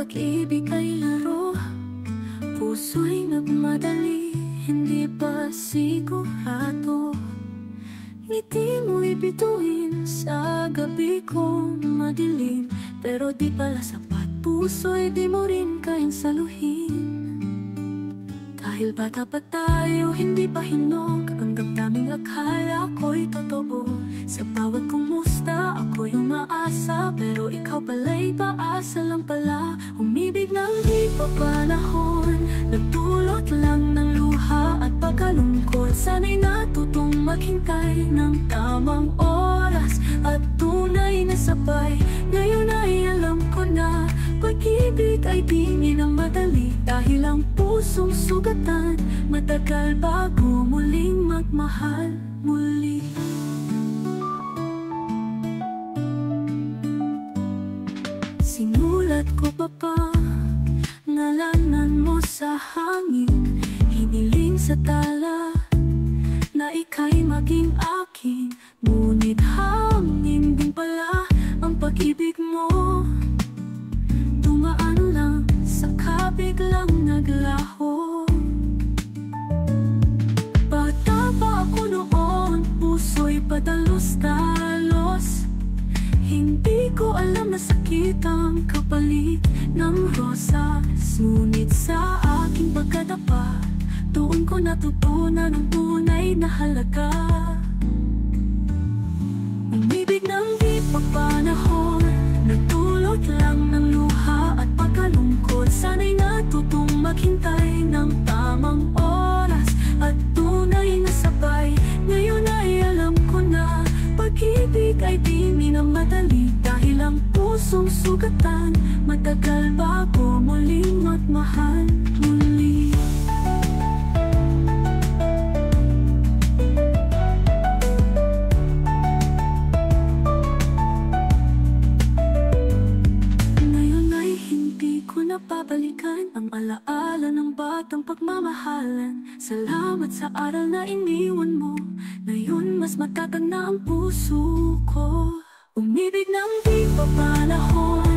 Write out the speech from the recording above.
pag-ibig ay laro, puso'y nagmadali, hindi pa sigurado. Ngiti mo'y bituin sa gabi kong madilim, pero di pala sapat, puso'y di mo rin kayang saluhin. Dahil bata pa tayo, hindi pa hinog ang damdaming akala ko'y totoo. Sa bawat kumusta, ako'y umaasa, pero ikaw pala'y paasa lang pala. Umibig ng di pa panahon, nagdulot lang ng luha at pagkalungkot. Sana'y natutong maghintay ng tamang oras at tunay na sabay. Ngayon ay alam ko na pag-ibig ay di na madali, dahil ang pusong sugatan matagal bago muling magmahal muli. Sinulat ko pa ngalanan mo sa hangin, hiniling sa tala na ika'y maging akin. Ngunit hangin din pala ang pag-ibig mo, dumaan lang saka biglang naglaho. Bata pa ako noon, puso'y padalos-dalos. Hindi ko alam na sakit ang kapalit ng rosas. Ngunit sa aking pagkadapa, doon ko natutunan ang tunay na halaga. Umibig ng di pa panahon, nagdulot lang ng luha at pagkalungkot. Sana'y natutong maghintay ng tamang oras at tunay na sabay. Ngayon ay alam ko na pag-ibig ay di na madali, dahil ang pusong sugatan matagal bago muling magmahal muli. Ngayon ay hindi ko napabalikan ang alaala ng batang pagmamahalan. Salamat sa aral na iniwan mo, ngayon mas matatag na ang puso ko. Umibig ng di pa panahon,